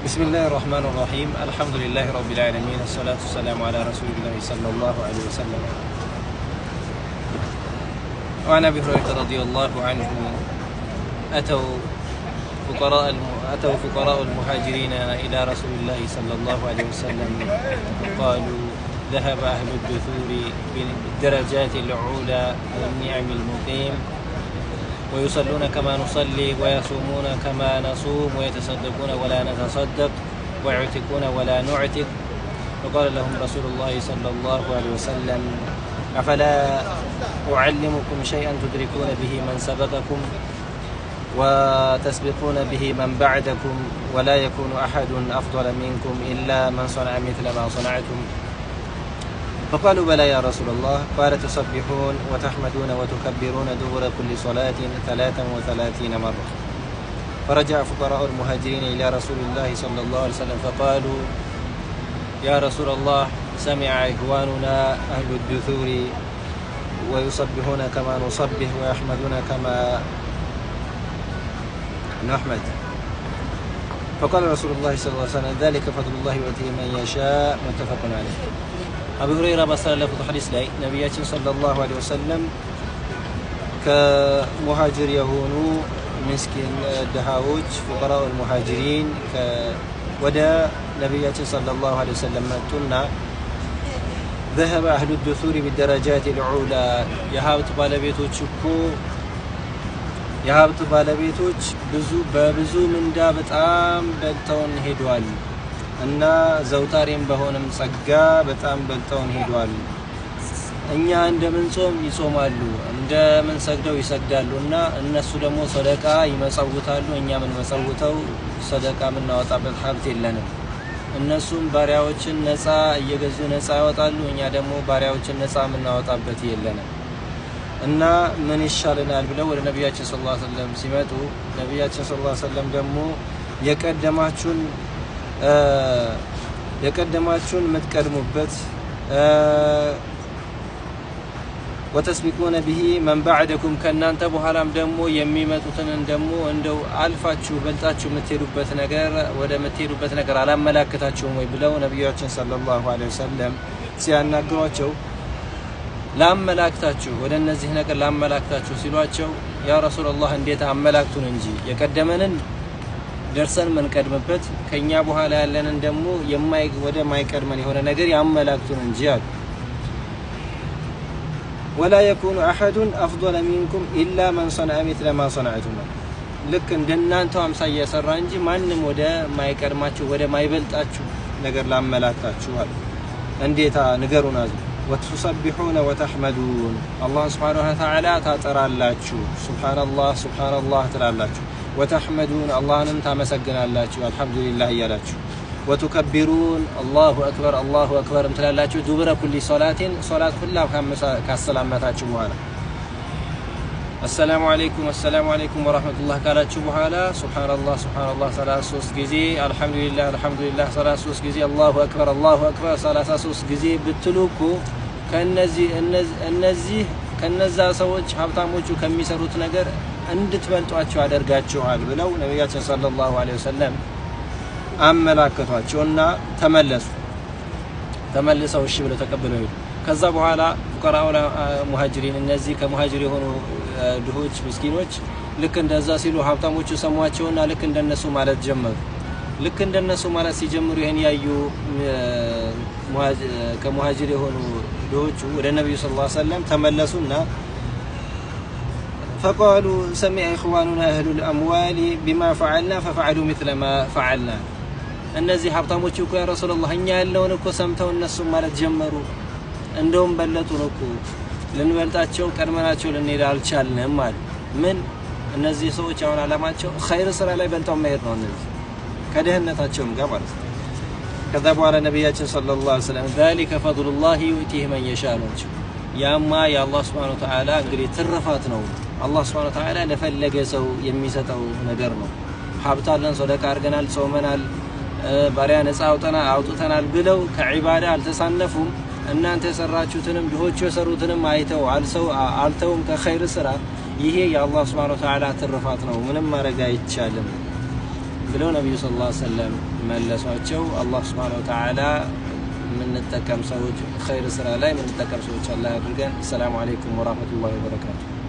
بسم الله الرحمن الرحيم الحمد لله رب العالمين الصلاة والسلام على رسول الله صلى الله عليه وسلم. وعن أبي هريرة رضي الله عنه أتوا فقراء المهاجرين إلى رسول الله صلى الله عليه وسلم قالوا ذهب أهل الدثور بالدرجات العلى والنعم المقيم ويصلون كما نصلي ويصومون كما نصوم ويتصدقون ولا نتصدق ويعتقون ولا نعتق. وقال لهم رسول الله صلى الله عليه وسلم أفلا أعلمكم شيئا تدركون به من سبقكم وتسبقون به من بعدكم ولا يكون أحد أفضل منكم إلا من صنع مثل ما صنعتم. فقالوا بلى يا رسول الله. قال تسبحون وتحمدون وتكبرون دبر كل صلاة 33 مرة. فرجع فقراء المهاجرين إلى رسول الله صلى الله عليه وسلم فقالوا يا رسول الله سمع إخواننا أهل الدثور ويسبحون كما نصبح ويحمدون كما نحمد. فقال رسول الله صلى الله عليه وسلم ذلك فضل الله يؤتيه من يشاء متفق عليه. أبو هريرة ባስተላለፉት ሐዲስ ላይ ነብያችን ሰለላሁ ዐለይሂ ወሰለም ከሙሃጅር የሆኑ ምስኪን ድሃዎች فقراء المهاجرين ወደ ነብያችን ሰለላሁ ዐለይሂ ወሰለም መጡና ذهب أهل الدثور بالدرجات العلى የሀብት ባለቤቶች በብዙ ምንዳ በጣም በልተውን ሄደዋል እና ዘውታሪም በሆነም ጸጋ በጣም በልተውን ሄደዋል። እኛ እንደምንጾም ይጾማሉ፣ እንደምንሰግደው ይሰግዳሉና እነሱ ደግሞ ሰደቃ ይመጸውታሉ። እኛ ምን መጸውተው ሰደቃ ምናወጣበት ሀብት የለንም። እነሱም ባሪያዎችን ነፃ እየገዙ ነፃ ያወጣሉ፣ እኛ ደግሞ ባሪያዎችን ነፃ ምናወጣበት የለንም። እና ምን ይሻለናል ብለው ወደ ነብያችን ሰለላሁ ዐለይሂ ወሰለም ሲመጡ ነብያችን ሰለላሁ ዐለይሂ ወሰለም ደግሞ የቀደማችሁን የምትቀድሙበት ወተስቢቁነ ቢሂ መን ባዕደኩም ከእናንተ በኋላም ደግሞ የሚመጡትን ደግሞ እንደው አልፋችሁ በልጣችሁ የምትሄዱበት ነገር አላመላክታችሁም ወይ ብለው ነብያችን ሰለላሁ ዐለይሂ ወሰለም ሲያናግሯቸው ላመላክታችሁ ወደ እነዚህ ነገር ላመላክታችሁ ሲሏቸው ያ ረሱላህ እንዴት አመላክቱን እንጂ የቀደመንን ደርሰን መንቀድምበት ከኛ በኋላ ያለንን ደግሞ ወደ ማይቀድመን የሆነ ነገር ያመላክቱን እንጂ አሉ። ولا يكون احد افضل منكم الا من صنع مثل ما صنعتم ልክ እንደናንተው አምሳያ የሰራ እንጂ ማንም ወደ ማይቀድማችሁ ወደ ማይበልጣችሁ ነገር ላመላክታችሁ አሉ። እንዴታ ንገሩን አሉ። وتسبحون وتحمدون الله سبحانه وتعالى ታጠራላችሁ ሱብሃንአላህ ትላላችሁ وتحمدون الله ታመሰግናላችሁ አልহামዱሊላህ እያላችሁ وتكبرون الله اكبر ትላላችሁ ዱብረ ኩሊ ሶላቲን ሶላት ሁላ ካሰላመታችሁ በኋላ السلام عليكم ورحمة الله ካላችሁ በኋላ ሱብሃንአላህ 33 ጊዜ አልহামዱሊላህ 33 ጊዜ الله اكبر 33 ጊዜ ብትሉኩ ከነዛ ሰዎች ሀብታሞቹ ከሚሰሩት ነገር እንድትበልጧቸው ያደርጋቸዋል ብለው ነብያችን ሰለላሁ ዐለይሂ ወሰለም አመላከቷቸውና ተመለሰው እሺ ብለው ተቀበለው ሄዱ። ከዛ በኋላ فقراء المهاجرين እነዚህ ከሙሃጅር የሆኑ ድሆች ምስኪኖች ልክ እንደዛ ሲሉ ሀብታሞቹ ሰሟቸውና ልክ እንደነሱ ማለት ጀመሩ። ልክ እንደነሱ ማለት ሲጀምሩ ይሄን ያዩ ከሙሃጅር የሆኑ ድሆቹ ወደ ነብዩ ሰለላሁ ዐለይሂ ወሰለም ተመለሱና فقالوا سمع إخواننا أهل الأموال بما فعلنا ففعلوا مثل ما فعلنا እነዚህ ሀብታሞቹ እኮ ያ ረሱላህ እኛ ያለውን እኮ ሰምተው እነሱ ማለት ጀመሩ፣ እንደውም በለጡን እኮ ልንበልጣቸው ቀድመናቸው ልንሄድ አልቻልንም አሉ። ምን እነዚህ ሰዎች አሁን አላማቸው ኸይር ስራ ላይ በልጠው መሄድ ነው፣ እነዚህ ከደህነታቸውም ጋር ማለት ነው። ከዛ በኋላ ነብያችን ሰለላሁ ዐለይሂ ወሰለም ذلك فضل الله يؤتيه من يشاء ናቸው። ያማ የአላህ Subhanahu Wa Ta'ala እንግዲህ ትርፋት ነው። አላህ Subhanahu Wa Ta'ala ለፈለገ ሰው የሚሰጠው ነገር ነው። ሀብታለን ሰደቃ አርገናል ጾመናል ባሪያ ነፃ አውጥተናል ብለው ከዒባዳ አልተሳነፉም። እናንተ የሰራችሁትንም ድሆቹ የሰሩትንም አልተውም ከኸይር ስራ። ይሄ የአላህ Subhanahu Wa Ta'ala ትርፋት ነው፣ ምንም ማድረግ አይቻልም። ብለው ነብዩ ሰለላሁ ዐለይሂ ወሰለም መለሷቸው። አላህ Subhanahu Wa Ta'ala የምንጠቀም ሰዎች ኸይር ስራ ላይ የምንጠቀም ሰዎች አላህ ያድርገን። ሰላም አለይኩም ወራህመቱላሂ ወበረካቱሁ።